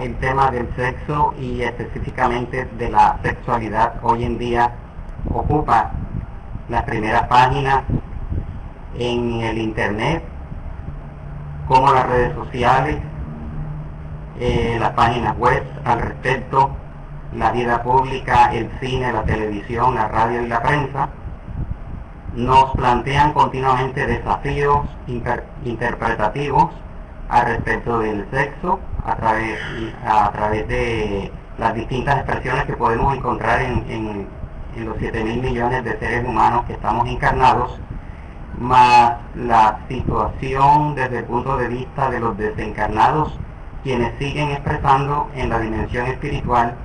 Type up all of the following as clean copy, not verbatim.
el tema del sexo y específicamente de la sexualidad hoy en día ocupa las primeras páginas en el internet, como las redes sociales, las páginas web al respecto, la vida pública, el cine, la televisión, la radio y la prensa, nos plantean continuamente desafíos interpretativos al respecto del sexo a través de las distintas expresiones que podemos encontrar en los 7.000 millones de seres humanos que estamos encarnados, más la situación desde el punto de vista de los desencarnados, quienes siguen expresando en la dimensión espiritual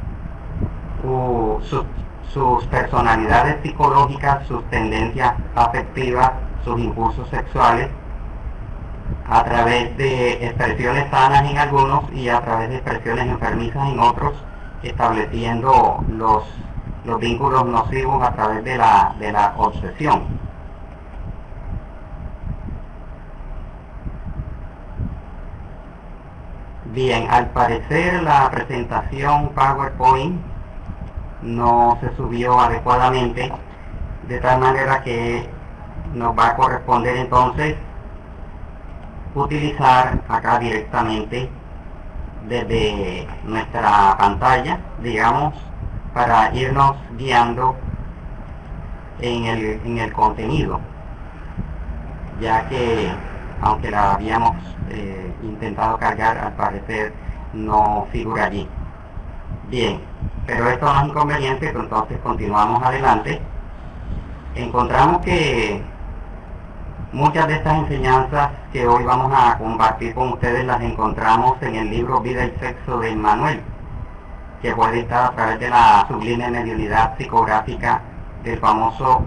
sus personalidades psicológicas, sus tendencias afectivas, sus impulsos sexuales, a través de expresiones sanas en algunos y a través de expresiones enfermizas en otros, estableciendo los vínculos nocivos a través de la obsesión. Bien, al parecer la presentación PowerPoint no se subió adecuadamente, de tal manera que nos va a corresponder entonces utilizar acá directamente desde nuestra pantalla, digamos, para irnos guiando en el contenido, ya que aunque la habíamos intentado cargar, al parecer no figura allí. Bien, pero esto no es inconveniente, entonces continuamos adelante. Encontramos que muchas de estas enseñanzas que hoy vamos a compartir con ustedes las encontramos en el libro Vida y Sexo de Emmanuel, que fue editado a través de la sublime mediunidad psicográfica del famoso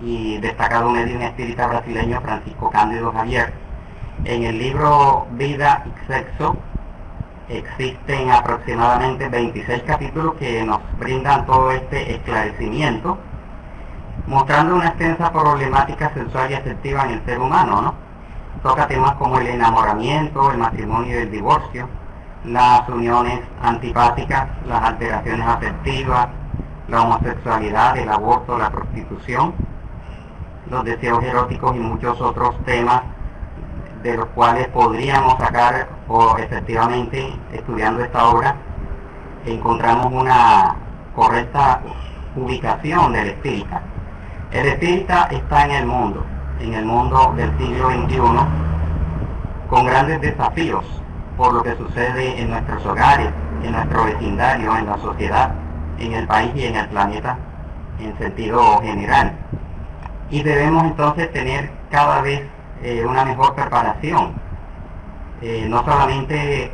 y destacado medium espírita brasileño Francisco Cándido Javier. En el libro Vida y Sexo existen aproximadamente 26 capítulos que nos brindan todo este esclarecimiento, mostrando una extensa problemática sexual y afectiva en el ser humano, ¿no? Toca temas como el enamoramiento, el matrimonio y el divorcio, las uniones antipáticas, las alteraciones afectivas, la homosexualidad, el aborto, la prostitución, los deseos eróticos y muchos otros temas de los cuales podríamos sacar, o efectivamente estudiando esta obra encontramos una correcta ubicación del espírita. El espírita está en el mundo del siglo XXI, con grandes desafíos por lo que sucede en nuestros hogares, en nuestro vecindario, en la sociedad, en el país y en el planeta en sentido general. Y debemos entonces tener cada vez una mejor preparación, no solamente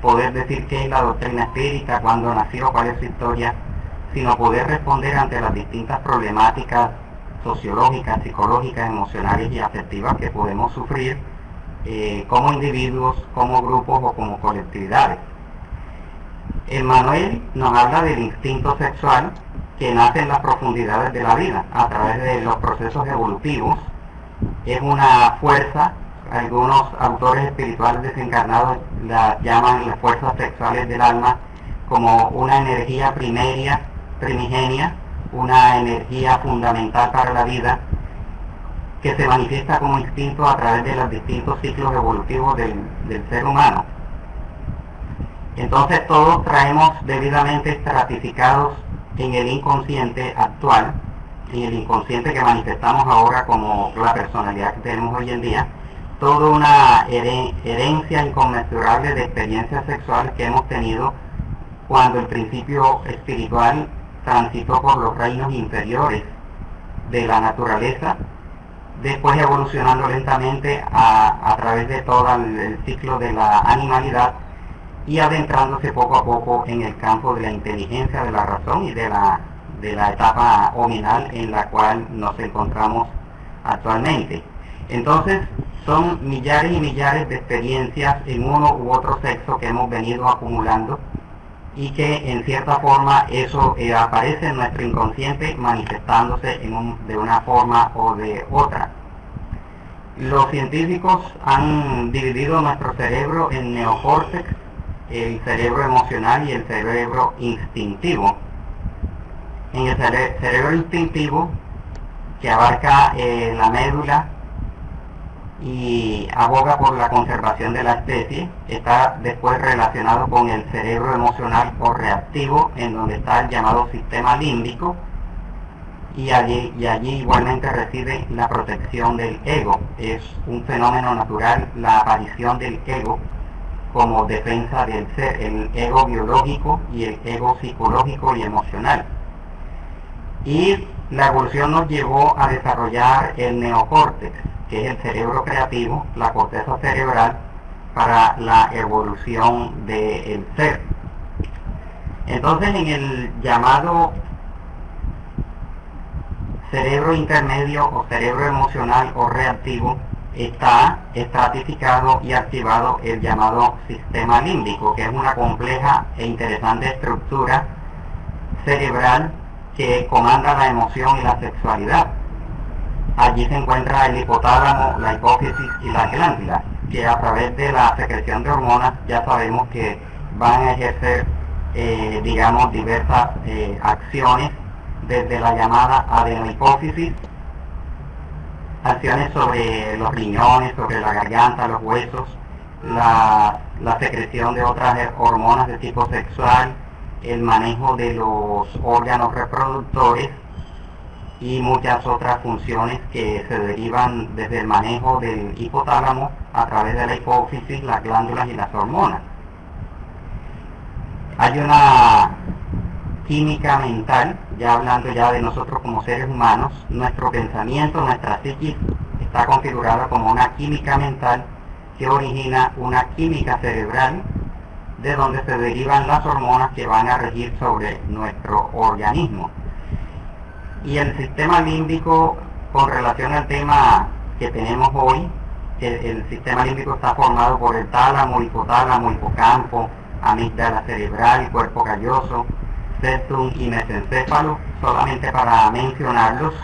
poder decir qué es la doctrina espírita, cuándo nació, cuál es su historia, sino poder responder ante las distintas problemáticas sociológicas, psicológicas, emocionales y afectivas que podemos sufrir como individuos, como grupos o como colectividades. Emmanuel nos habla del instinto sexual que nace en las profundidades de la vida a través de los procesos evolutivos. Es una fuerza, algunos autores espirituales desencarnados las llaman las fuerzas sexuales del alma, como una energía primigenia, una energía fundamental para la vida, que se manifiesta como instinto a través de los distintos ciclos evolutivos del ser humano. Entonces todos traemos debidamente estratificados en el inconsciente actual, en el inconsciente que manifestamos ahora como la personalidad que tenemos hoy en día, toda una herencia inconmensurable de experiencias sexuales que hemos tenido cuando el principio espiritual transitó por los reinos inferiores de la naturaleza, después evolucionando lentamente a través de todo el ciclo de la animalidad y adentrándose poco a poco en el campo de la inteligencia, de la razón y de la etapa hominal en la cual nos encontramos actualmente. Entonces son millares y millares de experiencias en uno u otro sexo que hemos venido acumulando y que en cierta forma eso aparece en nuestro inconsciente manifestándose de una forma o de otra. Los científicos han dividido nuestro cerebro en neocórtex el cerebro emocional y el cerebro instintivo. En el cerebro instintivo, que abarca la médula y aboga por la conservación de la especie, está después relacionado con el cerebro emocional o reactivo, en donde está el llamado sistema límbico, y allí igualmente reside la protección del ego. Es un fenómeno natural la aparición del ego como defensa del ser, el ego biológico y el ego psicológico y emocional. Y la evolución nos llevó a desarrollar el neocórtex, que es el cerebro creativo, la corteza cerebral, para la evolución del ser. Entonces, en el llamado cerebro intermedio o cerebro emocional o reactivo está estratificado y activado el llamado sistema límbico, que es una compleja e interesante estructura cerebral que comanda la emoción y la sexualidad. Allí se encuentra el hipotálamo, la hipófisis y la glándula, que a través de la secreción de hormonas ya sabemos que van a ejercer, digamos, diversas acciones, desde la llamada adenihipófisis, acciones sobre los riñones, sobre la garganta, los huesos, la secreción de otras hormonas de tipo sexual, el manejo de los órganos reproductores y muchas otras funciones que se derivan desde el manejo del hipotálamo a través de la hipófisis, las glándulas y las hormonas. Hay una química mental, ya hablando ya de nosotros como seres humanos. Nuestro pensamiento, nuestra psiquis está configurada como una química mental que origina una química cerebral, de donde se derivan las hormonas que van a regir sobre nuestro organismo. Y el sistema límbico, con relación al tema que tenemos hoy, que el sistema límbico está formado por el tálamo, hipotálamo, hipocampo, amígdala cerebral y cuerpo calloso, septum y mesencéfalo, solamente para mencionarlos,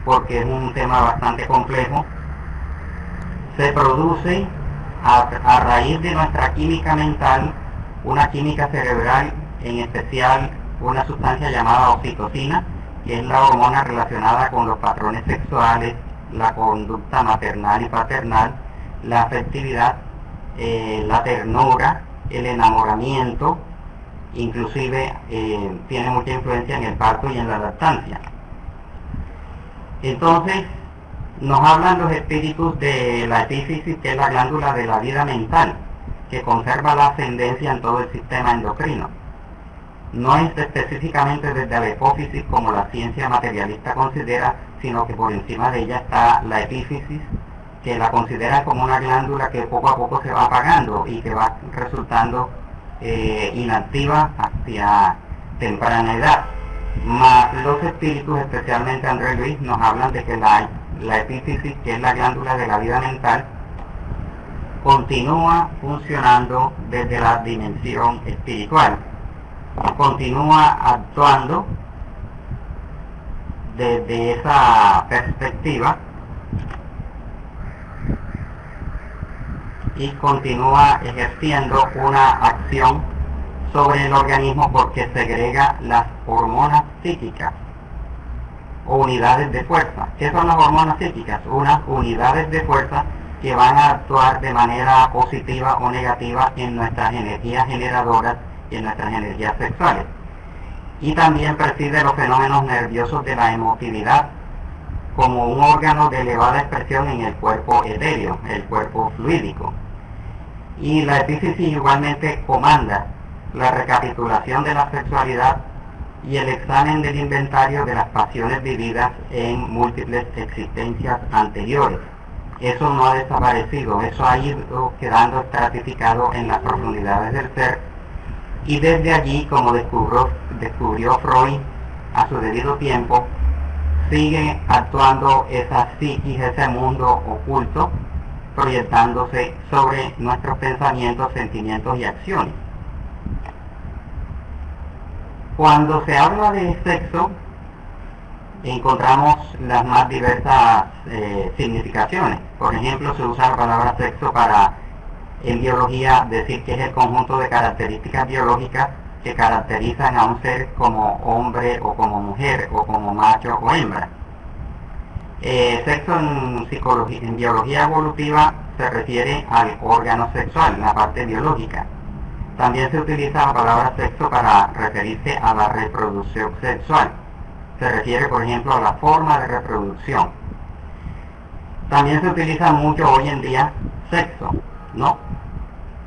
porque es un tema bastante complejo. Se produce a raíz de nuestra química mental, una química cerebral, en especial una sustancia llamada oxitocina, que es la hormona relacionada con los patrones sexuales, la conducta maternal y paternal, la afectividad, la ternura, el enamoramiento, inclusive tiene mucha influencia en el parto y en la lactancia. Entonces, nos hablan los espíritus de la epífisis, que es la glándula de la vida mental, que conserva la ascendencia en todo el sistema endocrino. No es específicamente desde la hipófisis como la ciencia materialista considera, sino que por encima de ella está la epífisis, que la considera como una glándula que poco a poco se va apagando y que va resultando inactiva hacia temprana edad. Mas los espíritus, especialmente André Luis, nos hablan de que la epífisis, que es la glándula de la vida mental, continúa funcionando desde la dimensión espiritual, continúa actuando desde esa perspectiva y continúa ejerciendo una acción sobre el organismo, porque segrega las hormonas psíquicas o unidades de fuerza. ¿Qué son las hormonas psíquicas? Unas unidades de fuerza que van a actuar de manera positiva o negativa en nuestras energías generadoras y en nuestras energías sexuales. Y también preside los fenómenos nerviosos de la emotividad como un órgano de elevada expresión en el cuerpo etéreo, el cuerpo fluídico. Y la epífisis igualmente comanda la recapitulación de la sexualidad y el examen del inventario de las pasiones vividas en múltiples existencias anteriores. Eso no ha desaparecido, eso ha ido quedando estratificado en las profundidades del ser, y desde allí, como descubrió Freud a su debido tiempo, sigue actuando esa psiquis, ese mundo oculto, proyectándose sobre nuestros pensamientos, sentimientos y acciones. Cuando se habla de sexo, encontramos las más diversas significaciones. Por ejemplo, se usa la palabra sexo para en biología decir que es el conjunto de características biológicas que caracterizan a un ser como hombre o como mujer o como macho o hembra. Sexo en biología evolutiva se refiere al órgano sexual, la parte biológica. También se utiliza la palabra sexo para referirse a la reproducción sexual. Se refiere, por ejemplo, a la forma de reproducción. También se utiliza mucho hoy en día sexo, ¿no?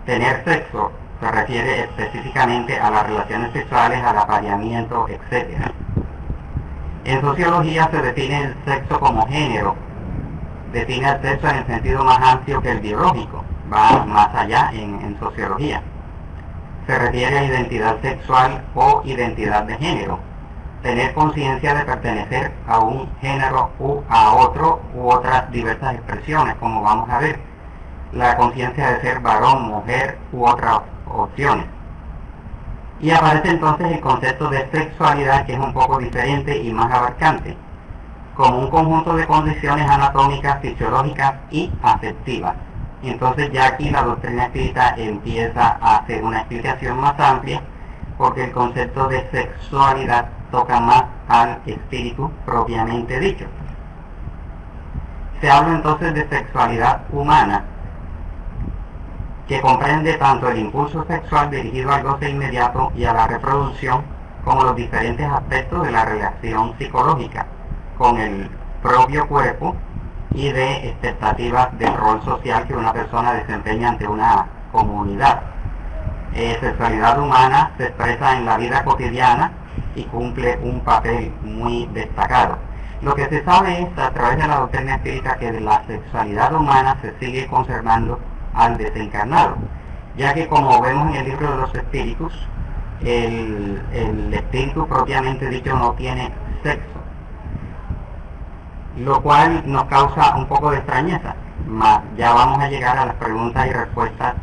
Tener sexo se refiere específicamente a las relaciones sexuales, al apareamiento, etc. En sociología se define el sexo como género. Define el sexo en el sentido más amplio que el biológico. Va más allá en sociología. Se refiere a identidad sexual o identidad de género. Tener conciencia de pertenecer a un género u a otro u otras diversas expresiones, como vamos a ver. La conciencia de ser varón, mujer u otras opciones. Y aparece entonces el concepto de sexualidad, que es un poco diferente y más abarcante, como un conjunto de condiciones anatómicas, fisiológicas y afectivas. Entonces ya aquí la doctrina espírita empieza a hacer una explicación más amplia, porque el concepto de sexualidad toca más al espíritu propiamente dicho. Se habla entonces de sexualidad humana, que comprende tanto el impulso sexual dirigido al goce inmediato y a la reproducción, como los diferentes aspectos de la relación psicológica con el propio cuerpo y de expectativas del rol social que una persona desempeña ante una comunidad. Sexualidad humana se expresa en la vida cotidiana y cumple un papel muy destacado. Lo que se sabe es, a través de la doctrina espírita, que la sexualidad humana se sigue conservando al desencarnado, ya que, como vemos en el libro de los espíritus, el espíritu propiamente dicho no tiene sexo, lo cual nos causa un poco de extrañeza. Mas ya vamos a llegar a las preguntas y respuestas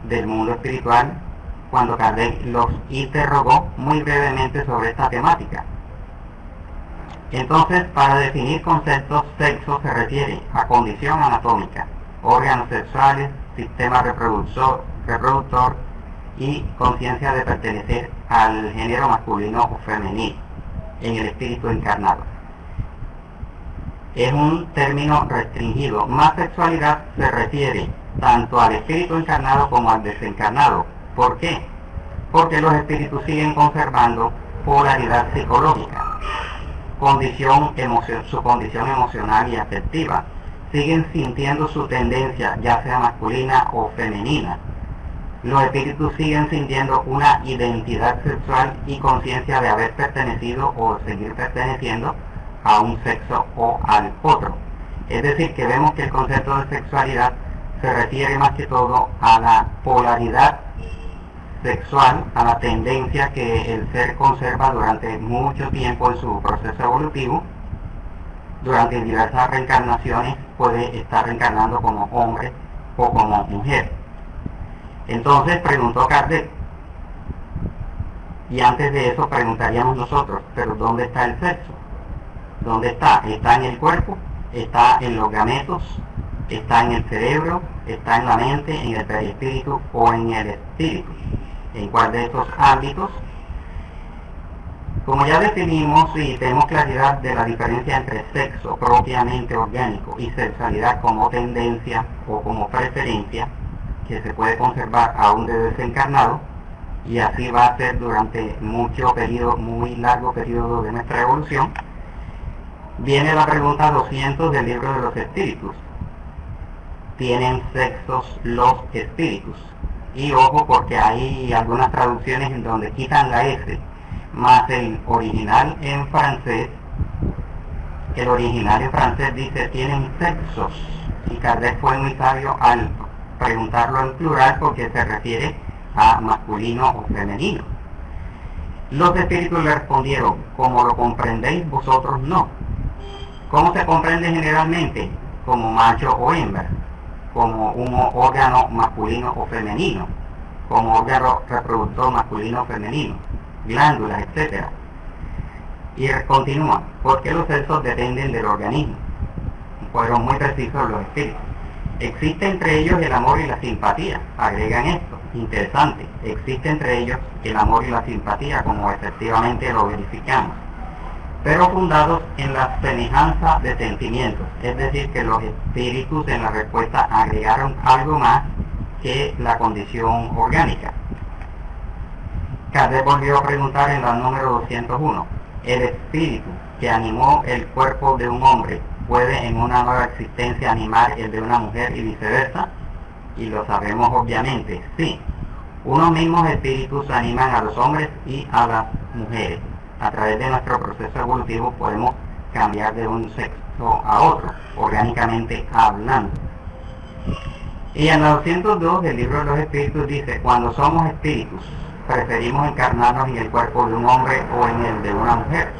del mundo espiritual cuando Kardec los interrogó muy brevemente sobre esta temática. Entonces, para definir conceptos, sexo se refiere a condición anatómica, órganos sexuales, sistema reproductor y conciencia de pertenecer al género masculino o femenino en el espíritu encarnado. Es un término restringido. Más sexualidad se refiere tanto al espíritu encarnado como al desencarnado. ¿Por qué? Porque los espíritus siguen conservando polaridad psicológica, su condición emocional y afectiva. Siguen sintiendo su tendencia, ya sea masculina o femenina. Los espíritus siguen sintiendo una identidad sexual y conciencia de haber pertenecido o seguir perteneciendo a un sexo o al otro. Es decir, que vemos que el concepto de sexualidad se refiere más que todo a la polaridad sexual, a la tendencia que el ser conserva durante mucho tiempo en su proceso evolutivo. Durante diversas reencarnaciones puede estar reencarnando como hombre o como mujer. Entonces preguntó Kardec, y antes de eso preguntaríamos nosotros, pero ¿dónde está el sexo? ¿Dónde está? ¿Está en el cuerpo? ¿Está en los gametos? ¿Está en el cerebro? ¿Está en la mente, en el perispíritu o en el espíritu? ¿En cuál de estos ámbitos? Como ya definimos y tenemos claridad de la diferencia entre sexo propiamente orgánico y sexualidad como tendencia o como preferencia, que se puede conservar aún de desencarnado, y así va a ser durante muy largo periodo de nuestra evolución, viene la pregunta 200 del libro de los espíritus. ¿Tienen sexos los espíritus? Y ojo, porque hay algunas traducciones en donde quitan la S, más el original en francés dice tienen sexos, y Kardec fue muy sabio al preguntarlo en plural porque se refiere a masculino o femenino. Los espíritus le respondieron, como lo comprendéis vosotros no. ¿Cómo se comprende generalmente? Como macho o hembra, como un órgano masculino o femenino, como órgano reproductor masculino o femenino, glándulas, etc. Y continúa, porque los sexos dependen del organismo. Fueron muy precisos los espíritus. Existe entre ellos el amor y la simpatía, agregan esto, interesante, existe entre ellos el amor y la simpatía, como efectivamente lo verificamos, pero fundados en la semejanza de sentimientos, es decir, que los espíritus en la respuesta agregaron algo más que la condición orgánica. Kardec volvió a preguntar en la número 201, ¿el espíritu que animó el cuerpo de un hombre puede en una nueva existencia animar el de una mujer y viceversa? Y lo sabemos obviamente, sí. Unos mismos espíritus animan a los hombres y a las mujeres. A través de nuestro proceso evolutivo podemos cambiar de un sexo a otro, orgánicamente hablando. Y en la 202 del libro de los espíritus dice, cuando somos espíritus, preferimos encarnarnos en el cuerpo de un hombre o en el de una mujer.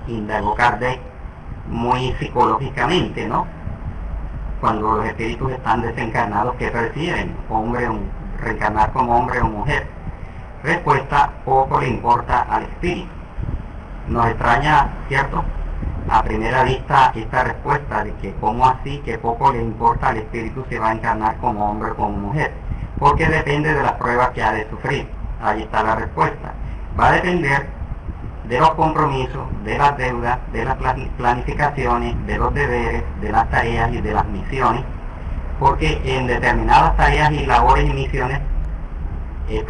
Indagó Kardec muy psicológicamente, ¿no? Cuando los espíritus están desencarnados, ¿qué prefieren? Reencarnar como hombre o mujer. Respuesta, poco le importa al espíritu. Nos extraña, ¿cierto?, a primera vista esta respuesta de que cómo así que poco le importa al espíritu si va a encarnar como hombre o como mujer, porque depende de las pruebas que ha de sufrir. Ahí está la respuesta. Va a depender de los compromisos, de las deudas, de las planificaciones, de los deberes, de las tareas y de las misiones, porque en determinadas tareas y labores y misiones es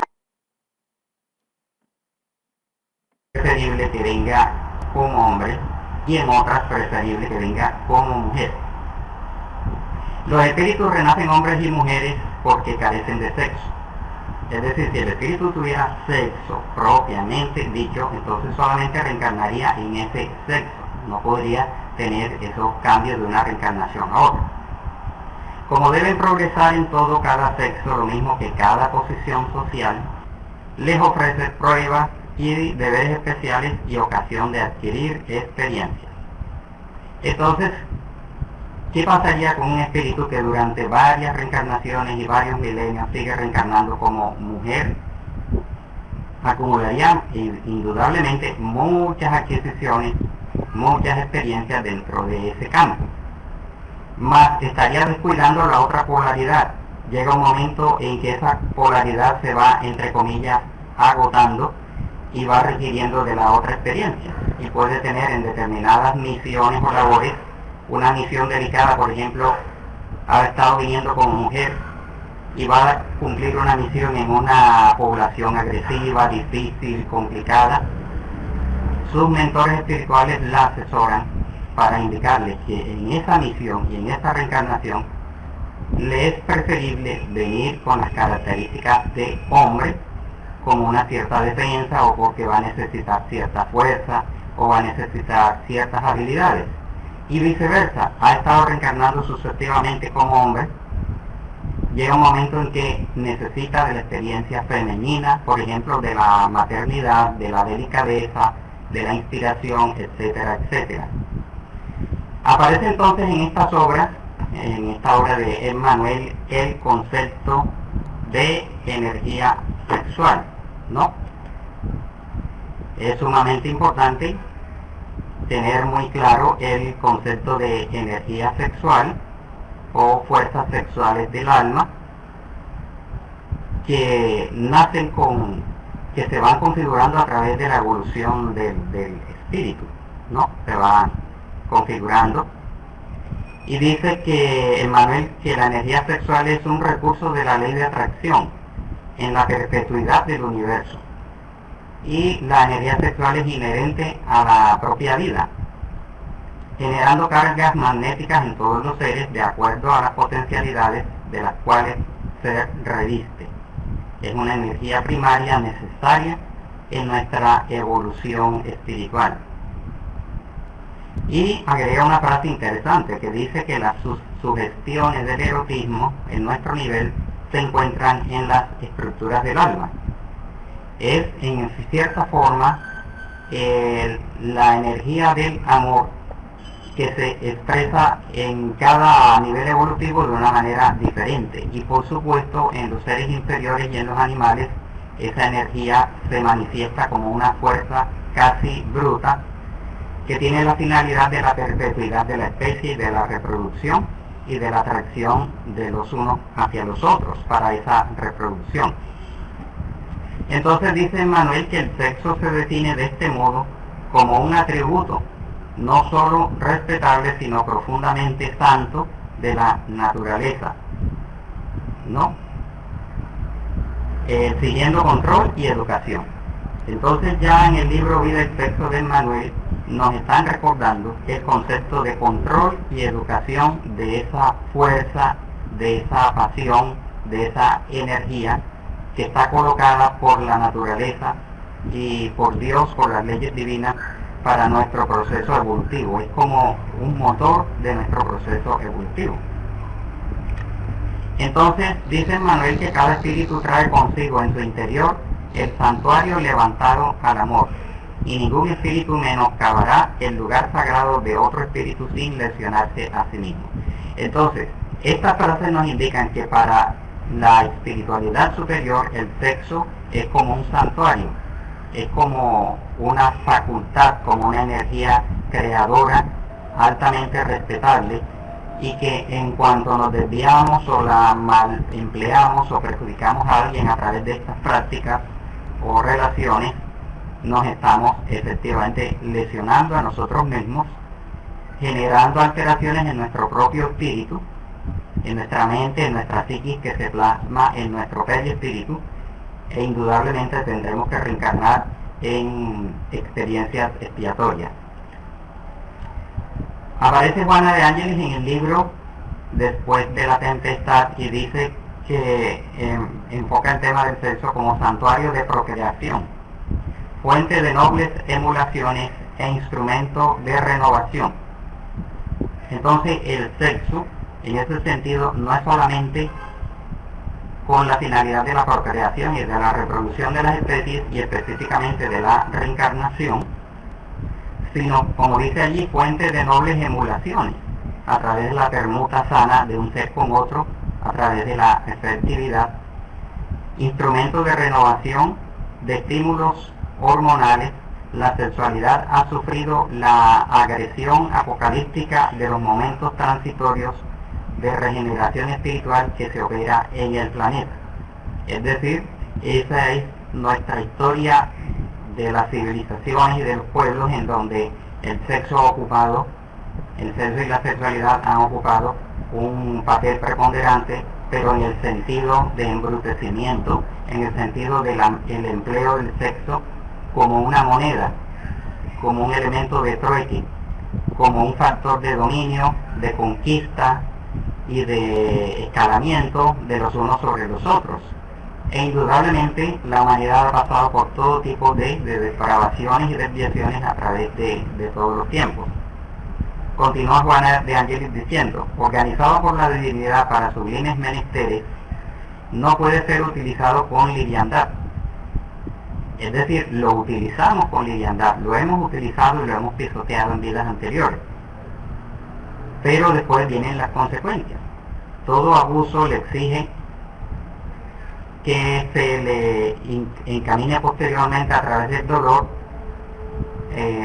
preferible que venga como hombre y en otras preferible que venga como mujer. Los espíritus renacen hombres y mujeres porque carecen de sexo. Es decir, si el espíritu tuviera sexo propiamente dicho, entonces solamente reencarnaría en ese sexo. No podría tener esos cambios de una reencarnación a otra. Como deben progresar en todo cada sexo, lo mismo que cada posición social, les ofrece pruebas y deberes especiales y ocasión de adquirir experiencias. Entonces, ¿qué pasaría con un espíritu que durante varias reencarnaciones y varios milenios sigue reencarnando como mujer? Acumularía indudablemente muchas adquisiciones, muchas experiencias dentro de ese campo. Más estaría descuidando la otra polaridad. Llega un momento en que esa polaridad se va, entre comillas, agotando y va requiriendo de la otra experiencia. Y puede tener en determinadas misiones o labores una misión delicada, por ejemplo, ha estado viniendo como mujer y va a cumplir una misión en una población agresiva, difícil, complicada. Sus mentores espirituales la asesoran para indicarles que en esa misión y en esa reencarnación le es preferible venir con las características de hombre, como una cierta defensa o porque va a necesitar cierta fuerza o va a necesitar ciertas habilidades. Y viceversa, ha estado reencarnando sucesivamente como hombre, llega un momento en que necesita de la experiencia femenina, por ejemplo, de la maternidad, de la delicadeza, de la inspiración, etcétera, etcétera. Aparece entonces en estas obras, en esta obra de Emmanuel, el concepto de energía sexual, ¿no? Es sumamente importante tener muy claro el concepto de energía sexual o fuerzas sexuales del alma que nacen que se van configurando a través de la evolución del espíritu, ¿no? Se van configurando. Y dice que Emmanuel, que la energía sexual es un recurso de la ley de atracción en la perpetuidad del universo. Y la energía sexual es inherente a la propia vida, generando cargas magnéticas en todos los seres de acuerdo a las potencialidades de las cuales se reviste. Es una energía primaria necesaria en nuestra evolución espiritual. Y agrega una frase interesante que dice que las sugestiones del erotismo en nuestro nivel se encuentran en las estructuras del alma. Es en cierta forma la energía del amor que se expresa en cada nivel evolutivo de una manera diferente, y por supuesto en los seres inferiores y en los animales esa energía se manifiesta como una fuerza casi bruta que tiene la finalidad de la perpetuidad de la especie y de la reproducción, y de la atracción de los unos hacia los otros para esa reproducción. Entonces dice Emmanuel que el sexo se define de este modo como un atributo no solo respetable sino profundamente santo de la naturaleza, ¿no? Siguiendo control y educación. Entonces ya en el libro Vida y Sexo de Emmanuel nos están recordando el concepto de control y educación de esa fuerza, de esa pasión, de esa energía que está colocada por la naturaleza y por Dios, por las leyes divinas para nuestro proceso evolutivo. Es como un motor de nuestro proceso evolutivo. Entonces dice Emmanuel que cada espíritu trae consigo en su interior el santuario levantado al amor, y ningún espíritu menoscabará el lugar sagrado de otro espíritu sin lesionarse a sí mismo. Entonces, estas frases nos indican que para la espiritualidad superior el sexo es como un santuario, es como una facultad, como una energía creadora altamente respetable, y que en cuanto nos desviamos o la mal empleamos o perjudicamos a alguien a través de estas prácticas o relaciones, nos estamos efectivamente lesionando a nosotros mismos, generando alteraciones en nuestro propio espíritu, en nuestra mente, en nuestra psiquis que se plasma en nuestro perispíritu, e indudablemente tendremos que reencarnar en experiencias expiatorias. Aparece Juana de Ángeles en el libro Después de la Tempestad y dice que enfoca el tema del sexo como santuario de procreación, fuente de nobles emulaciones e instrumento de renovación. Entonces el sexo, en ese sentido, no es solamente con la finalidad de la procreación y de la reproducción de las especies y específicamente de la reencarnación, sino, como dice allí, fuente de nobles emulaciones a través de la permuta sana de un ser con otro, a través de la efectividad, instrumento de renovación, de estímulos hormonales. La sexualidad ha sufrido la agresión apocalíptica de los momentos transitorios de regeneración espiritual que se opera en el planeta. Es decir, esa es nuestra historia de las civilizaciones y de los pueblos en donde el sexo ha ocupado, el sexo y la sexualidad han ocupado un papel preponderante, pero en el sentido de embrutecimiento, en el sentido del empleo del sexo como una moneda, como un elemento de trueque, como un factor de dominio, de conquista y de escalamiento de los unos sobre los otros. E indudablemente la humanidad ha pasado por todo tipo de depravaciones y desviaciones a través de todos los tiempos. Continúa Juana de Ángeles diciendo: organizado por la divinidad para sublimes menesteres, no puede ser utilizado con liviandad. Es decir, lo utilizamos con liviandad, lo hemos utilizado y lo hemos pisoteado en vidas anteriores. Pero después vienen las consecuencias. Todo abuso le exige que se le encamine posteriormente a través del dolor,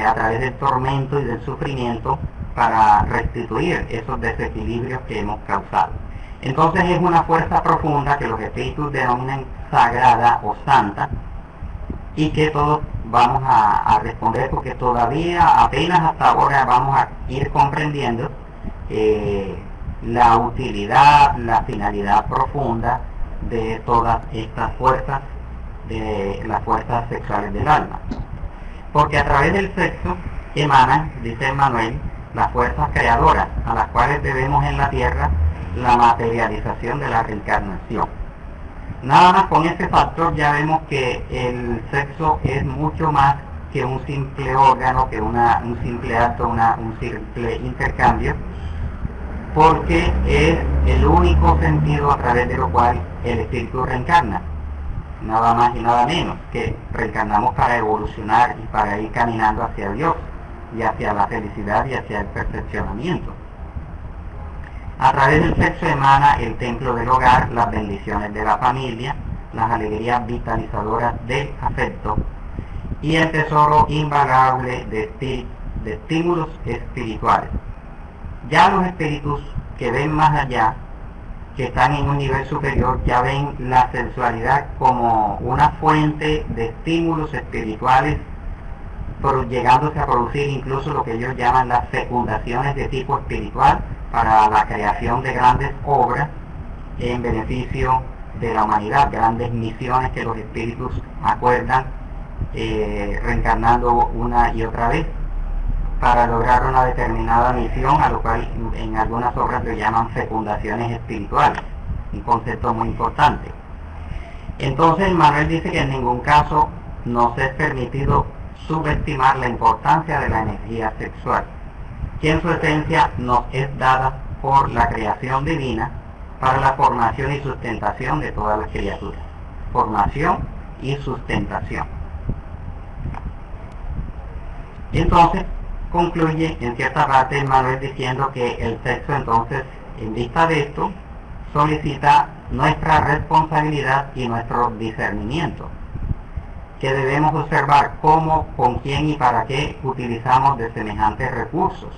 a través del tormento y del sufrimiento, para restituir esos desequilibrios que hemos causado. Entonces es una fuerza profunda que los espíritus denominan sagrada o santa, y que todos vamos a responder, porque todavía apenas hasta ahora vamos a ir comprendiendo la utilidad, la finalidad profunda de todas estas fuerzas, de las fuerzas sexuales del alma. Porque a través del sexo emanan, dice Emmanuel, las fuerzas creadoras, a las cuales debemos en la tierra la materialización de la reencarnación. Nada más con ese factor ya vemos que el sexo es mucho más que un simple órgano, que un simple acto, un simple intercambio, porque es el único sentido a través de lo cual el espíritu reencarna. Nada más y nada menos, que reencarnamos para evolucionar y para ir caminando hacia Dios y hacia la felicidad y hacia el perfeccionamiento. A través del sexo emana el templo del hogar, las bendiciones de la familia, las alegrías vitalizadoras del afecto y el tesoro invagable de estímulos espirituales. Ya los espíritus que ven más allá, que están en un nivel superior, ya ven la sexualidad como una fuente de estímulos espirituales, llegándose a producir incluso lo que ellos llaman las fecundaciones de tipo espiritual para la creación de grandes obras en beneficio de la humanidad, grandes misiones que los espíritus acuerdan reencarnando una y otra vez para lograr una determinada misión, a lo cual en algunas obras lo llaman fecundaciones espirituales, un concepto muy importante. Entonces Manuel dice que en ningún caso nos es permitido subestimar la importancia de la energía sexual, que en su esencia nos es dada por la creación divina para la formación y sustentación de todas las criaturas. Formación y sustentación. Entonces concluye en cierta parte Manuel diciendo que el sexo, entonces, en vista de esto, solicita nuestra responsabilidad y nuestro discernimiento, que debemos observar cómo, con quién y para qué utilizamos de semejantes recursos,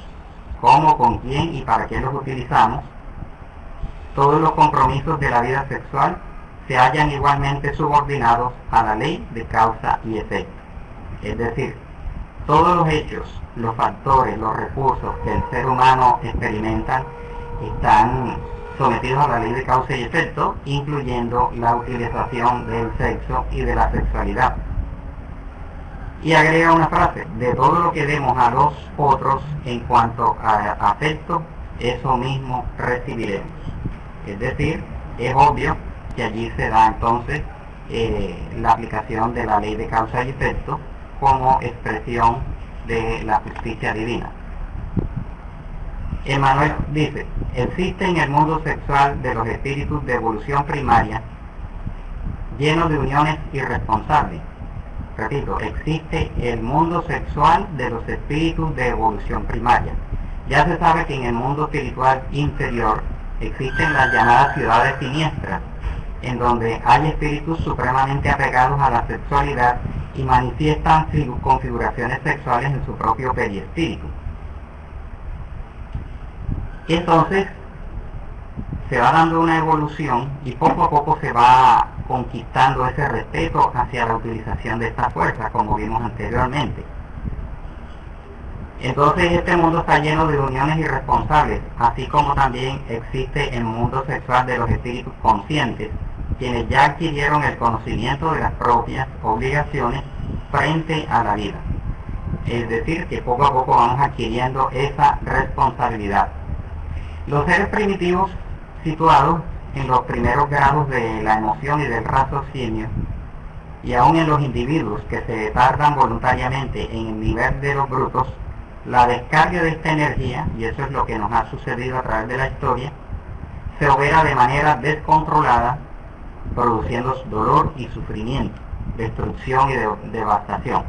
cómo, con quién y para qué los utilizamos. Todos los compromisos de la vida sexual se hallan igualmente subordinados a la ley de causa y efecto. Es decir, todos los hechos, los factores, los recursos que el ser humano experimenta están sometidos a la ley de causa y efecto, incluyendo la utilización del sexo y de la sexualidad. Y agrega una frase: de todo lo que demos a los otros en cuanto a afecto, eso mismo recibiremos. Es decir, es obvio que allí se da entonces la aplicación de la ley de causa y efecto como expresión de la justicia divina. Emmanuel dice: existe en el mundo sexual de los espíritus de evolución primaria, lleno de uniones irresponsables. Repito, existe el mundo sexual de los espíritus de evolución primaria. Ya se sabe que en el mundo espiritual inferior existen las llamadas ciudades siniestras, en donde hay espíritus supremamente apegados a la sexualidad y manifiestan configuraciones sexuales en su propio perispíritu. Entonces se va dando una evolución y poco a poco se va conquistando ese respeto hacia la utilización de esta fuerza, como vimos anteriormente. Entonces este mundo está lleno de uniones irresponsables, así como también existe el mundo sexual de los espíritus conscientes, quienes ya adquirieron el conocimiento de las propias obligaciones frente a la vida. Es decir, que poco a poco vamos adquiriendo esa responsabilidad. Los seres primitivos situados en los primeros grados de la emoción y del raciocinio, y aún en los individuos que se tardan voluntariamente en el nivel de los brutos, la descarga de esta energía, y eso es lo que nos ha sucedido a través de la historia, se opera de manera descontrolada, produciendo dolor y sufrimiento, destrucción y devastación.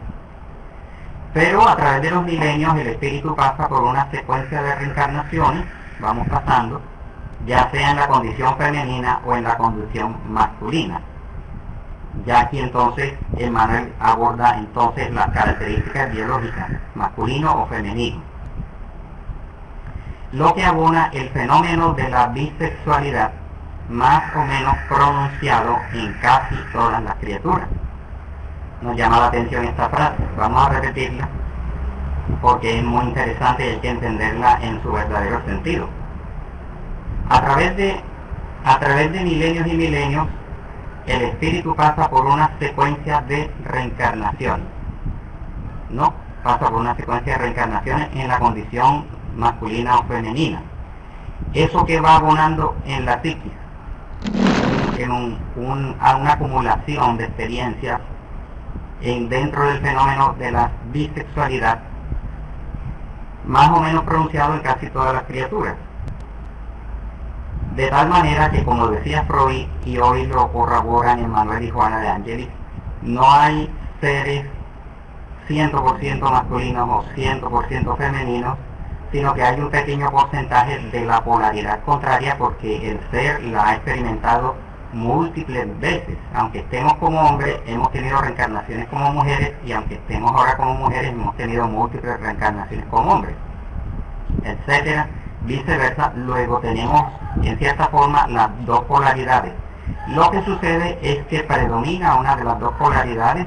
Pero a través de los milenios el espíritu pasa por una secuencia de reencarnaciones, vamos pasando, ya sea en la condición femenina o en la condición masculina. Ya aquí entonces Emmanuel aborda entonces las características biológicas, masculino o femenino, lo que abona el fenómeno de la bisexualidad, más o menos pronunciado en casi todas las criaturas. Nos llama la atención esta frase, vamos a repetirla porque es muy interesante y hay que entenderla en su verdadero sentido. A través de milenios y milenios, el espíritu pasa por una secuencia de reencarnaciones. No, pasa por una secuencia de reencarnaciones en la condición masculina o femenina. Eso que va abonando en la psiquis, en una acumulación de experiencias dentro del fenómeno de la bisexualidad, más o menos pronunciado en casi todas las criaturas. De tal manera que, como decía Freud, y hoy lo corroboran Emmanuel y Juana de Angelis, no hay seres 100% masculinos o 100% femeninos, sino que hay un pequeño porcentaje de la polaridad contraria, porque el ser la ha experimentado múltiples veces. Aunque estemos como hombres, hemos tenido reencarnaciones como mujeres, y aunque estemos ahora como mujeres, hemos tenido múltiples reencarnaciones como hombres, etcétera, viceversa, luego tenemos en cierta forma las dos polaridades. Lo que sucede es que predomina una de las dos polaridades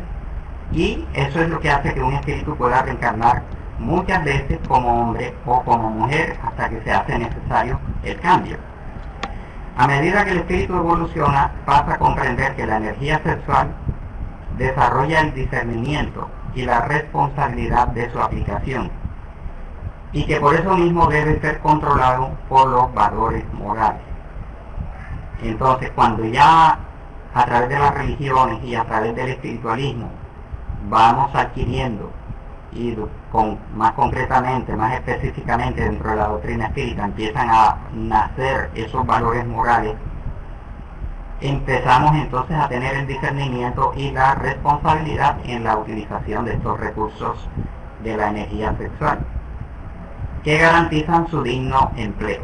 y eso es lo que hace que un espíritu pueda reencarnar muchas veces como hombre o como mujer hasta que se hace necesario el cambio. A medida que el espíritu evoluciona, pasa a comprender que la energía sexual desarrolla el discernimiento y la responsabilidad de su aplicación, y que por eso mismo debe ser controlado por los valores morales. Entonces, cuando ya a través de las religiones y a través del espiritualismo vamos adquiriendo, y más concretamente, más específicamente dentro de la doctrina espírita, empiezan a nacer esos valores morales, empezamos entonces a tener el discernimiento y la responsabilidad en la utilización de estos recursos de la energía sexual, que garantizan su digno empleo.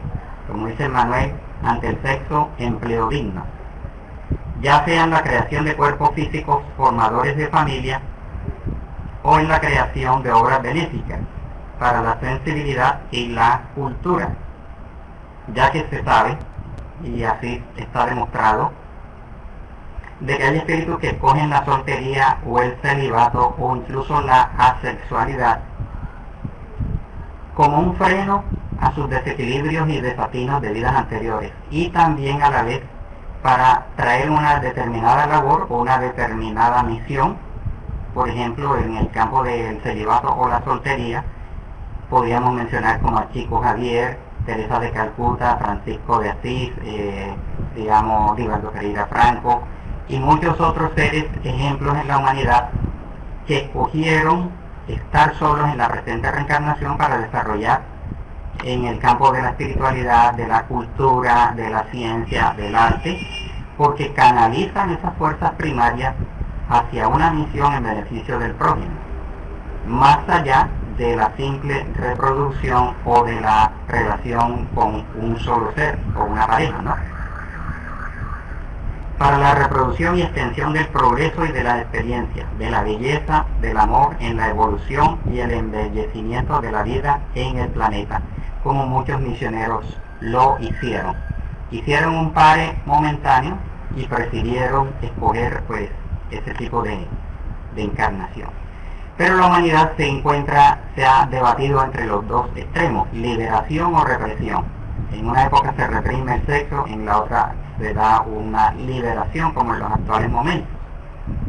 Como dice Manuel, ante el sexo, empleo digno, ya sea en la creación de cuerpos físicos formadores de familia o en la creación de obras benéficas para la sensibilidad y la cultura, ya que se sabe, y así está demostrado, de que hay espíritus que escogen la soltería o el celibato o incluso la asexualidad como un freno a sus desequilibrios y desatinos de vidas anteriores, y también a la vez para traer una determinada labor o una determinada misión. Por ejemplo, en el campo del celibato o la soltería, podríamos mencionar como a Chico Javier, Teresa de Calcuta, Francisco de Asís, Divaldo Pereira Franco, y muchos otros seres, ejemplos en la humanidad, que escogieron estar solos en la presente reencarnación para desarrollar en el campo de la espiritualidad, de la cultura, de la ciencia, del arte, porque canalizan esas fuerzas primarias hacia una misión en beneficio del prójimo, más allá de la simple reproducción o de la relación con un solo ser o una pareja, ¿no? Para la reproducción y extensión del progreso y de la experiencia, de la belleza, del amor en la evolución y el embellecimiento de la vida en el planeta, como muchos misioneros lo hicieron. Hicieron un pare momentáneo y prefirieron escoger pues ese tipo de encarnación. Pero la humanidad se ha debatido entre los dos extremos, liberación o represión. En una época se reprime el sexo, en la otra se da una liberación, como en los actuales momentos.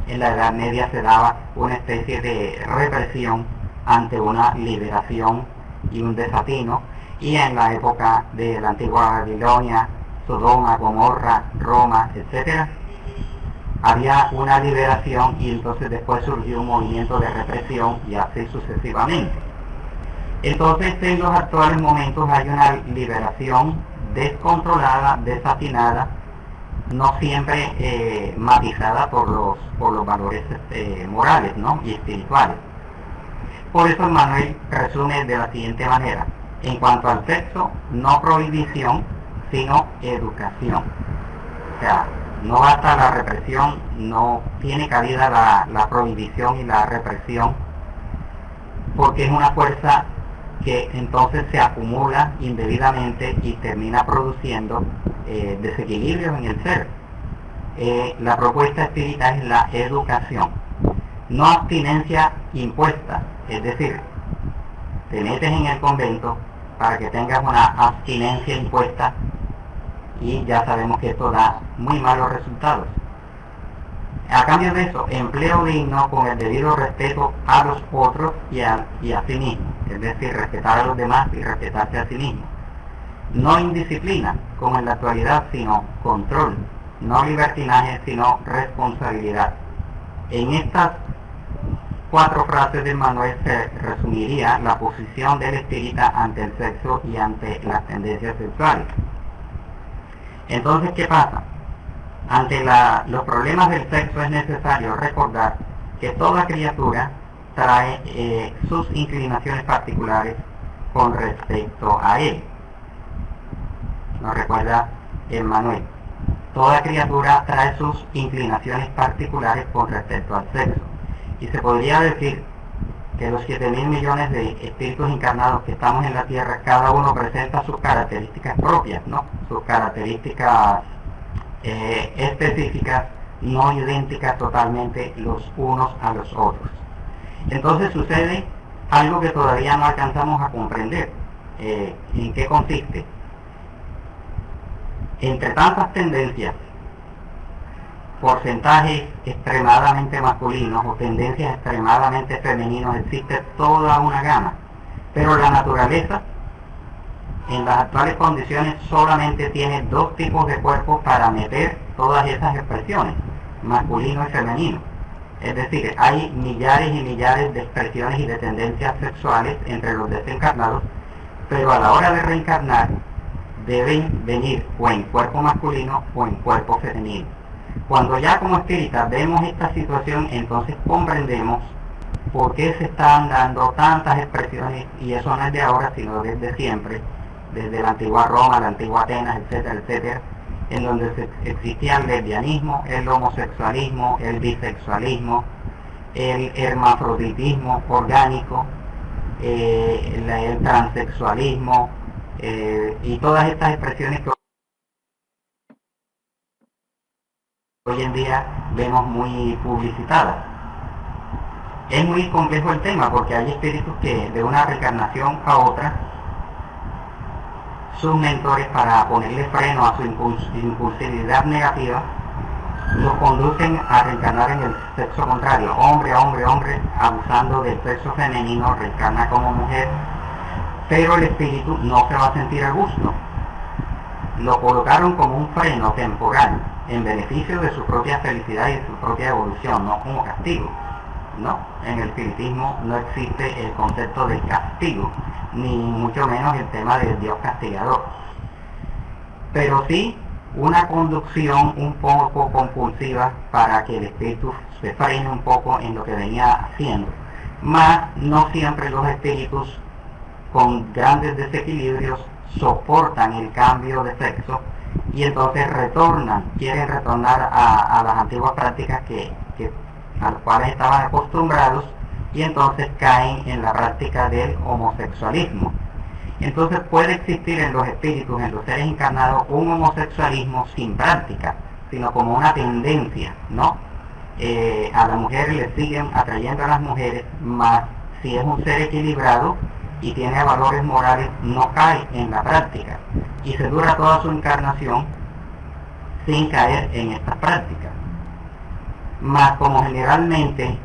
En la Edad Media se daba una especie de represión ante una liberación y un desatino, y en la época de la antigua Babilonia, Sodoma, Gomorra, Roma, etc., había una liberación y entonces después surgió un movimiento de represión y así sucesivamente. Entonces en los actuales momentos hay una liberación descontrolada, desatinada, no siempre matizada por los valores morales, ¿no?, y espirituales. Por eso Manuel resume de la siguiente manera: en cuanto al sexo, no prohibición, sino educación. O sea, no basta la represión, no tiene cabida la prohibición y la represión, porque es una fuerza que entonces se acumula indebidamente y termina produciendo desequilibrios en el ser. La propuesta espírita es la educación, no abstinencia impuesta, es decir, te metes en el convento para que tengas una abstinencia impuesta y ya sabemos que esto da muy malos resultados. A cambio de eso, empleo digno con el debido respeto a los otros y a sí mismo, es decir, respetar a los demás y respetarse a sí mismo. No indisciplina, como en la actualidad, sino control. No libertinaje, sino responsabilidad. En estas 4 frases de Manuel se resumiría la posición del espírita ante el sexo y ante las tendencias sexuales. Entonces, ¿qué pasa? Ante los problemas del sexo es necesario recordar que toda criatura trae sus inclinaciones particulares con respecto a él. Nos recuerda Manuel. Toda criatura trae sus inclinaciones particulares con respecto al sexo. Y se podría decir que los 7.000 millones de espíritus encarnados que estamos en la Tierra, cada uno presenta sus características propias, ¿no? Sus características específicas, no idénticas totalmente los unos a los otros. Entonces sucede algo que todavía no alcanzamos a comprender. ¿En qué consiste? Entre tantas tendencias, porcentajes extremadamente masculinos o tendencias extremadamente femeninos, existe toda una gama, pero la naturaleza en las actuales condiciones solamente tiene dos tipos de cuerpos para meter todas esas expresiones, masculino y femenino. Es decir, hay millares y millares de expresiones y de tendencias sexuales entre los desencarnados, pero a la hora de reencarnar deben venir o en cuerpo masculino o en cuerpo femenino. Cuando ya como espíritas vemos esta situación, entonces comprendemos por qué se están dando tantas expresiones, y eso no es de ahora, sino desde siempre, desde la antigua Roma, la antigua Atenas, etcétera, etcétera, en donde existía el lesbianismo, el homosexualismo, el bisexualismo, el hermafroditismo orgánico, el transexualismo, y todas estas expresiones que hoy en día vemos muy publicitadas. Es muy complejo el tema porque hay espíritus que de una reencarnación a otra, sus mentores, para ponerle freno a su impulsividad negativa, los conducen a reencarnar en el sexo contrario, hombre, hombre, hombre, abusando del sexo femenino, reencarna como mujer, pero el espíritu no se va a sentir a gusto. Lo colocaron como un freno temporal en beneficio de su propia felicidad y de su propia evolución, no como castigo, ¿no? En el espiritismo no existe el concepto del castigo, ni mucho menos el tema del Dios castigador, pero sí una conducción un poco compulsiva para que el espíritu se frene un poco en lo que venía haciendo. Mas no siempre los espíritus con grandes desequilibrios soportan el cambio de sexo y entonces quieren retornar a las antiguas prácticas a las cuales estaban acostumbrados, y entonces caen en la práctica del homosexualismo. Entonces puede existir en los espíritus, en los seres encarnados, un homosexualismo sin práctica, sino como una tendencia, ¿no? A la mujer le siguen atrayendo a las mujeres, más si es un ser equilibrado y tiene valores morales, no cae en la práctica y se dura toda su encarnación sin caer en estas prácticas. Más como generalmente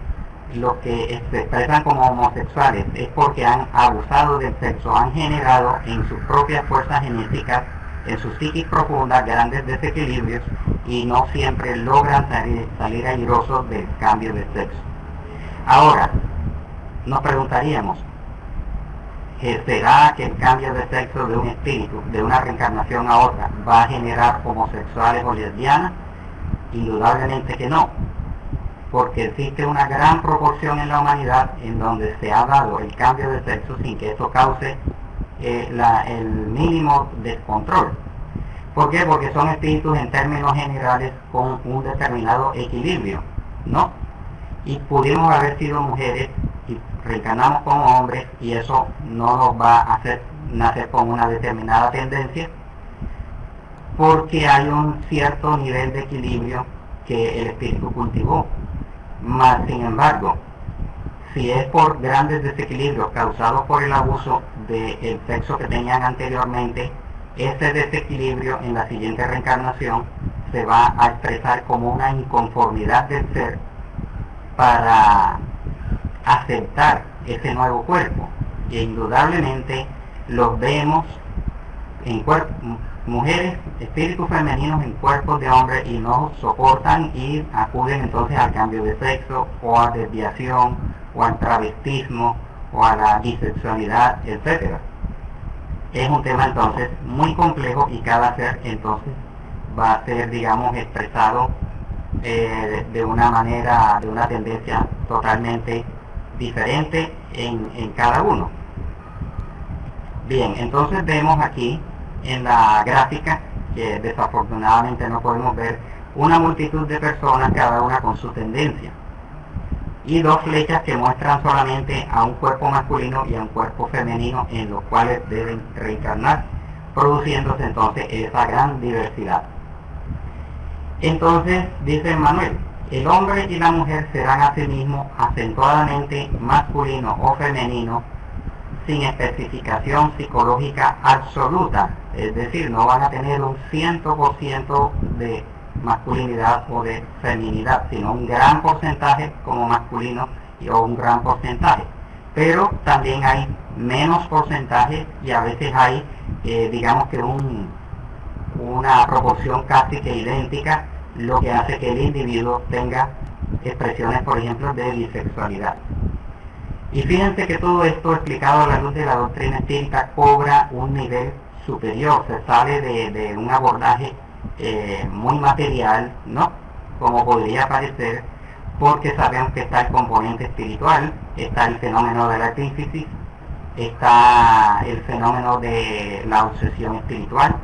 los que se expresan como homosexuales es porque han abusado del sexo, han generado en sus propias fuerzas genéticas, en su psiquis profunda, grandes desequilibrios y no siempre logran salir airosos del cambio de sexo. Ahora, nos preguntaríamos, ¿será que el cambio de sexo de un espíritu, de una reencarnación a otra, va a generar homosexuales o lesbianas? Indudablemente que no, porque existe una gran proporción en la humanidad en donde se ha dado el cambio de sexo sin que eso cause el mínimo descontrol. ¿Por qué? Porque son espíritus en términos generales con un determinado equilibrio, ¿no? Y pudimos haber sido mujeres y reencarnamos como hombres, y eso no nos va a hacer nacer con una determinada tendencia, porque hay un cierto nivel de equilibrio que el espíritu cultivó. Mas, sin embargo, si es por grandes desequilibrios causados por el abuso del sexo que tenían anteriormente, ese desequilibrio en la siguiente reencarnación se va a expresar como una inconformidad del ser para aceptar ese nuevo cuerpo. Y indudablemente los vemos en mujeres, espíritus femeninos en cuerpos de hombres, y no soportan y acuden entonces al cambio de sexo o a desviación o al travestismo o a la bisexualidad, etc. Es un tema entonces muy complejo y cada ser entonces va a ser, digamos, expresado de una manera, de una tendencia totalmente diferente en cada uno. Bien, entonces vemos aquí en la gráfica, que desafortunadamente no podemos ver, una multitud de personas, cada una con su tendencia. y dos flechas que muestran solamente a un cuerpo masculino y a un cuerpo femenino en los cuales deben reencarnar, produciéndose entonces esa gran diversidad. Entonces, dice Manuel, el hombre y la mujer serán asimismo acentuadamente masculino o femenino sin especificación psicológica absoluta, es decir, no van a tener un 100% de masculinidad o de feminidad, sino un gran porcentaje como masculino o un gran porcentaje. Pero también hay menos porcentaje y a veces hay, digamos que una proporción casi que idéntica, lo que hace que el individuo tenga expresiones, por ejemplo, de bisexualidad. Y fíjense que todo esto, explicado a la luz de la doctrina espírita, cobra un nivel superior, se sale de un abordaje muy material, ¿no? Como podría parecer, porque sabemos que está el componente espiritual, está el fenómeno de la epífisis, está el fenómeno de la obsesión espiritual.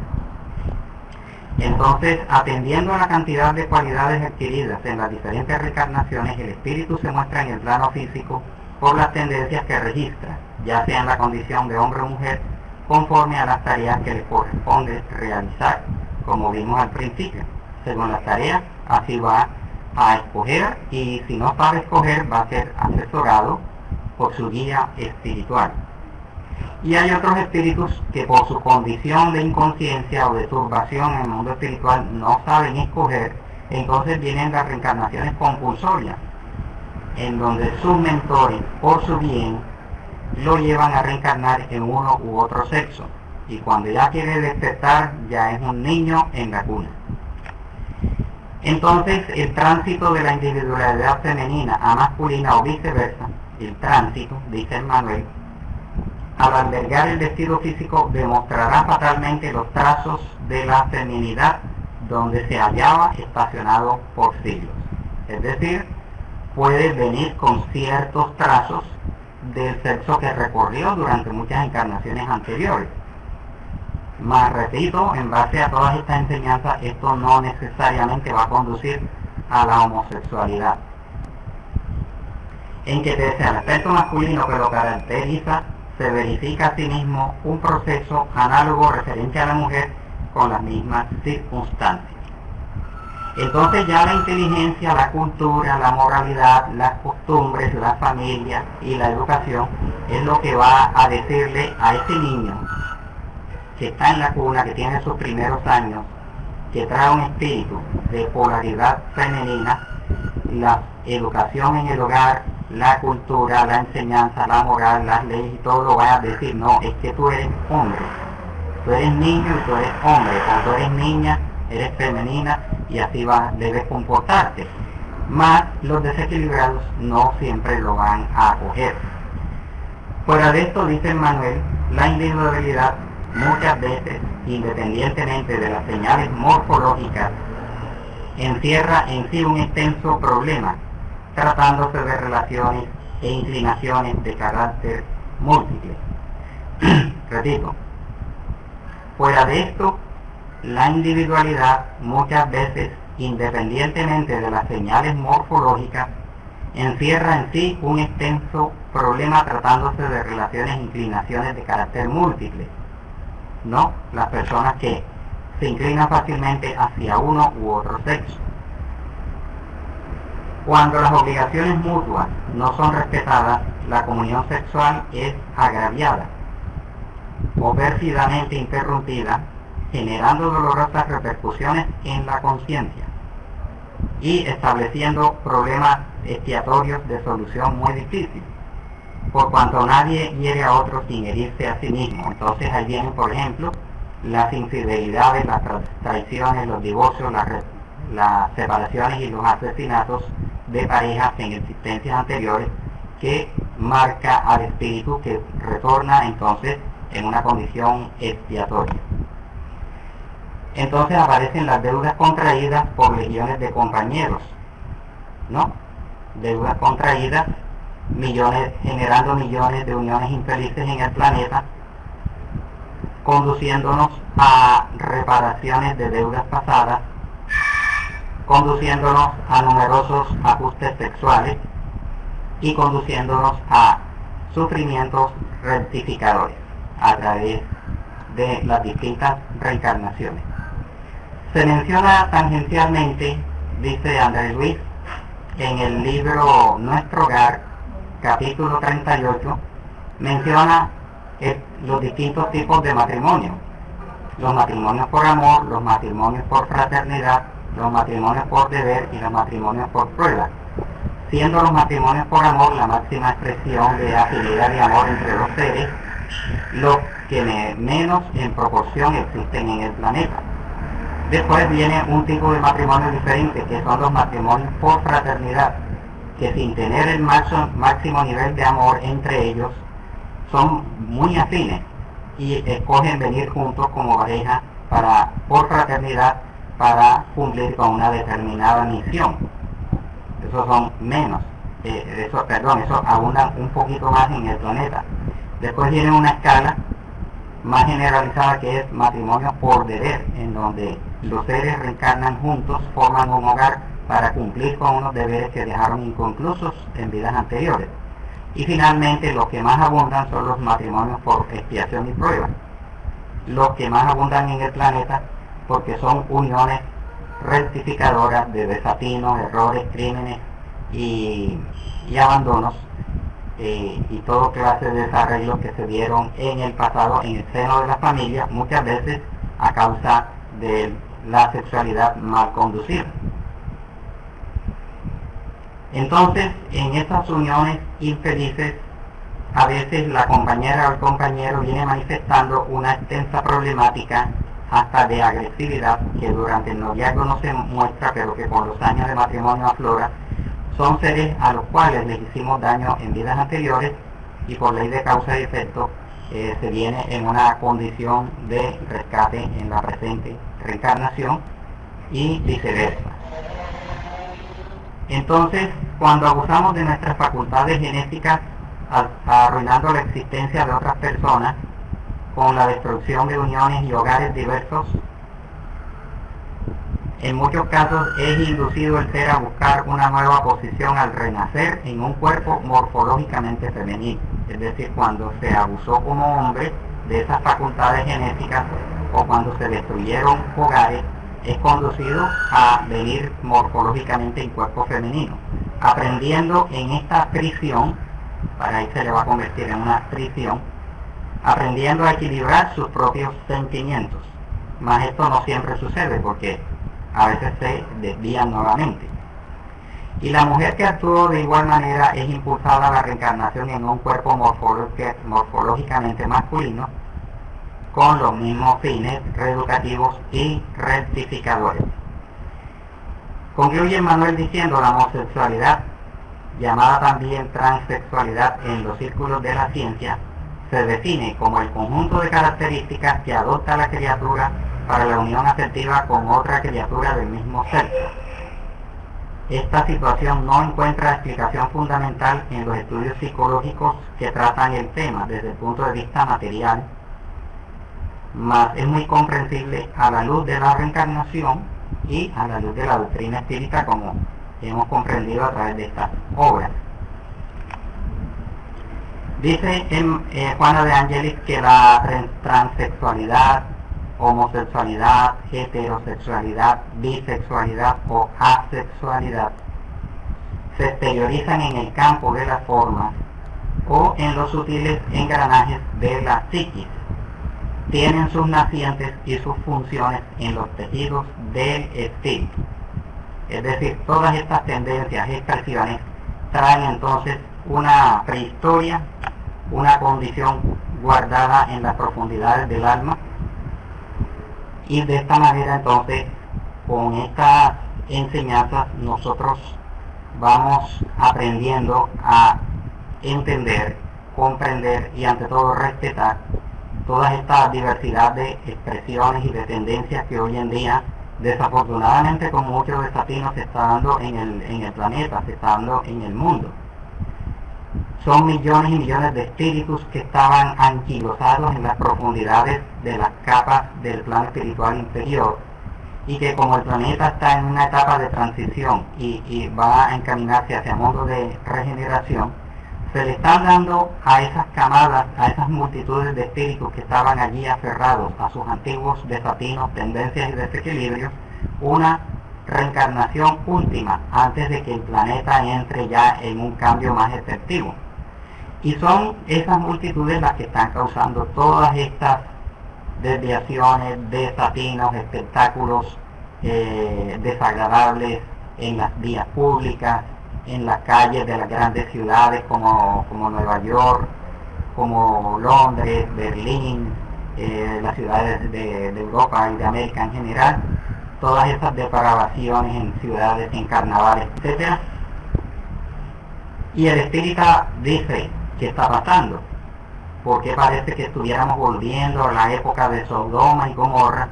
Entonces, atendiendo a la cantidad de cualidades adquiridas en las diferentes reencarnaciones, el espíritu se muestra en el plano físico por las tendencias que registra, ya sea en la condición de hombre o mujer, conforme a las tareas que le corresponde realizar, como vimos al principio. Según las tareas, así va a escoger, y si no sabe escoger, va a ser asesorado por su guía espiritual. Y hay otros espíritus que por su condición de inconsciencia o de turbación en el mundo espiritual no saben escoger, entonces vienen las reencarnaciones compulsorias, en donde sus mentores, por su bien, lo llevan a reencarnar en uno u otro sexo. Y cuando ya quiere despertar, ya es un niño en la cuna. Entonces, el tránsito de la individualidad femenina a masculina o viceversa, el tránsito, dice Manuel, al albergar el vestido físico demostrará fatalmente los trazos de la feminidad donde se hallaba estacionado por siglos. Es decir, puede venir con ciertos trazos del sexo que recorrió durante muchas encarnaciones anteriores. Más repito, en base a todas estas enseñanzas, esto no necesariamente va a conducir a la homosexualidad. En que pese al aspecto masculino que lo caracteriza, se verifica asimismo un proceso análogo referente a la mujer con las mismas circunstancias. Entonces ya la inteligencia, la cultura, la moralidad, las costumbres, la familia y la educación es lo que va a decirle a ese niño que está en la cuna, que tiene sus primeros años, que trae un espíritu de polaridad femenina, la educación en el hogar, la cultura, la enseñanza, la moral, las leyes y todo lo va a decir, no, es que tú eres hombre, tú eres niño y tú eres hombre, cuando eres niña, eres femenina y así debes comportarte. Más los desequilibrados no siempre lo van a acoger. Fuera de esto, dice Manuel, la individualidad muchas veces, independientemente de las señales morfológicas, encierra en sí un extenso problema, tratándose de relaciones e inclinaciones de carácter múltiple. Repito, fuera de esto, la individualidad muchas veces, independientemente de las señales morfológicas, encierra en sí un extenso problema tratándose de relaciones e inclinaciones de carácter múltiple, ¿no? Las personas que se inclinan fácilmente hacia uno u otro sexo. Cuando las obligaciones mutuas no son respetadas, la comunión sexual es agraviada o pérfidamente interrumpida, generando dolorosas repercusiones en la conciencia y estableciendo problemas expiatorios de solución muy difícil, por cuanto nadie hiere a otro sin herirse a sí mismo. Entonces ahí vienen, por ejemplo, las infidelidades, las traiciones, los divorcios, las separaciones y los asesinatos de parejas en existencias anteriores, que marca al espíritu que retorna entonces en una condición expiatoria. Entonces aparecen las deudas contraídas por legiones de compañeros, ¿no? Deudas contraídas, generando millones de uniones infelices en el planeta, conduciéndonos a reparaciones de deudas pasadas, conduciéndonos a numerosos ajustes sexuales y conduciéndonos a sufrimientos rectificadores a través de las distintas reencarnaciones. Se menciona tangencialmente, dice André Luis, en el libro Nuestro Hogar, capítulo 38, menciona los distintos tipos de matrimonio. Los matrimonios por amor, los matrimonios por fraternidad, los matrimonios por deber y los matrimonios por prueba. Siendo los matrimonios por amor la máxima expresión de afinidad y amor entre los seres, los que menos en proporción existen en el planeta. Después viene un tipo de matrimonio diferente, que son los matrimonios por fraternidad, que sin tener el máximo nivel de amor entre ellos, son muy afines y escogen venir juntos como pareja por fraternidad para cumplir con una determinada misión. Esos son menos, esos abundan un poquito más en el planeta. Después viene una escala más generalizada que es matrimonio por deber, en donde los seres reencarnan juntos, forman un hogar para cumplir con unos deberes que dejaron inconclusos en vidas anteriores. Y finalmente los que más abundan son los matrimonios por expiación y prueba, los que más abundan en el planeta porque son uniones rectificadoras de desatinos, errores, crímenes y abandonos y todo clase de desarreglos que se dieron en el pasado en el seno de la familia, muchas veces a causa de la sexualidad mal conducida. Entonces, en estas uniones infelices, a veces la compañera o el compañero viene manifestando una extensa problemática hasta de agresividad que durante el noviazgo no se muestra, pero que con los años de matrimonio aflora. Son seres a los cuales les hicimos daño en vidas anteriores y por ley de causa y efecto se viene en una condición de rescate en la presente reencarnación y viceversa. Entonces, cuando abusamos de nuestras facultades genéticas, arruinando la existencia de otras personas, con la destrucción de uniones y hogares diversos, en muchos casos es inducido el ser a buscar una nueva posición al renacer en un cuerpo morfológicamente femenino. Es decir, cuando se abusó como hombre de esas facultades genéticas o cuando se destruyeron hogares, es conducido a venir morfológicamente en cuerpo femenino, aprendiendo en esta prisión, para ahí se le va a convertir en una prisión, aprendiendo a equilibrar sus propios sentimientos. Mas esto no siempre sucede porque a veces se desvían nuevamente. Y la mujer que actuó de igual manera es impulsada a la reencarnación en un cuerpo morfológicamente masculino, con los mismos fines reeducativos y rectificadores. Concluye Manuel diciendo: la homosexualidad, llamada también transexualidad en los círculos de la ciencia, se define como el conjunto de características que adopta la criatura para la unión afectiva con otra criatura del mismo sexo. Esta situación no encuentra explicación fundamental en los estudios psicológicos que tratan el tema desde el punto de vista material, mas es muy comprensible a la luz de la reencarnación y a la luz de la doctrina espírita, como hemos comprendido a través de estas obras. Dice Juana de Angelis que la transexualidad, homosexualidad, heterosexualidad, bisexualidad o asexualidad se exteriorizan en el campo de las formas o en los sutiles engranajes de la psiquis. Tienen sus nacientes y sus funciones en los tejidos del espíritu. Es decir, todas estas tendencias y expresiones traen entonces una prehistoria, una condición guardada en las profundidades del alma, y de esta manera entonces con estas enseñanzas nosotros vamos aprendiendo a entender, comprender y ante todo respetar toda esta diversidad de expresiones y de tendencias que hoy en día desafortunadamente con muchos desatinos se está dando en el planeta, se está dando en el mundo. Son millones y millones de espíritus que estaban anquilosados en las profundidades de las capas del plano espiritual inferior y que como el planeta está en una etapa de transición y va a encaminarse hacia mundos de regeneración, se le están dando a esas camadas, a esas multitudes de espíritus que estaban allí aferrados a sus antiguos desatinos, tendencias y desequilibrios, una reencarnación última antes de que el planeta entre ya en un cambio más efectivo. Y son esas multitudes las que están causando todas estas desviaciones, desatinos, espectáculos desagradables en las vías públicas, en las calles de las grandes ciudades como Nueva York, como Londres, Berlín, las ciudades de Europa y de América en general, todas esas depravaciones en ciudades, en carnavales, etc. Y el espírita dice, ¿qué está pasando? Porque parece que estuviéramos volviendo a la época de Sodoma y Gomorra,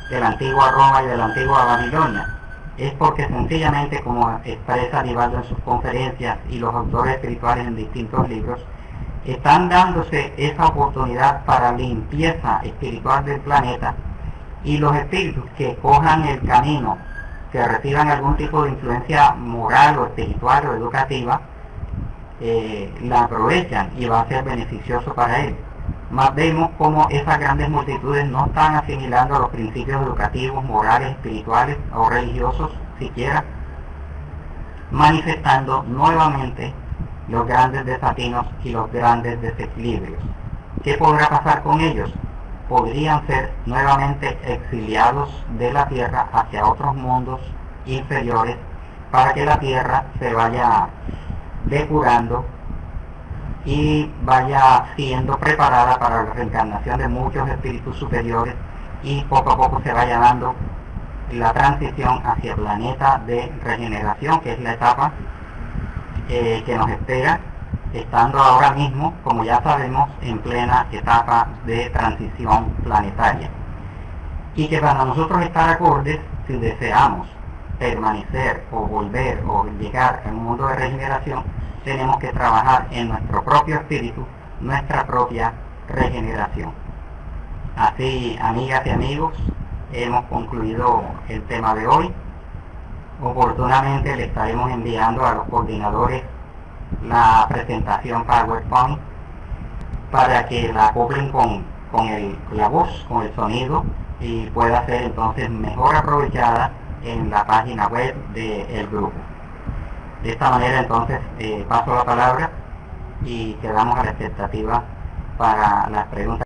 de la antigua Roma y de la antigua Babilonia. Es porque sencillamente, como expresa Divaldo en sus conferencias y los autores espirituales en distintos libros, están dándose esa oportunidad para limpieza espiritual del planeta, y los espíritus que cojan el camino, que reciban algún tipo de influencia moral o espiritual o educativa, la aprovechan y va a ser beneficioso para él. Más vemos como esas grandes multitudes no están asimilando los principios educativos, morales, espirituales o religiosos siquiera, manifestando nuevamente los grandes desatinos y los grandes desequilibrios. ¿Qué podrá pasar con ellos? Podrían ser nuevamente exiliados de la Tierra hacia otros mundos inferiores para que la Tierra se vaya depurando y vaya siendo preparada para la reencarnación de muchos espíritus superiores, y poco a poco se vaya dando la transición hacia el planeta de regeneración, que es la etapa que nos espera, estando ahora mismo, como ya sabemos, en plena etapa de transición planetaria. Y que para nosotros estar acordes, si deseamos permanecer o volver o llegar a un mundo de regeneración, tenemos que trabajar en nuestro propio espíritu, nuestra propia regeneración. Así, amigas y amigos, hemos concluido el tema de hoy. Oportunamente le estaremos enviando a los coordinadores la presentación PowerPoint para que la acoplen con la voz, con el sonido, y pueda ser entonces mejor aprovechada en la página web del grupo. De esta manera entonces paso la palabra y quedamos a la expectativa para las preguntas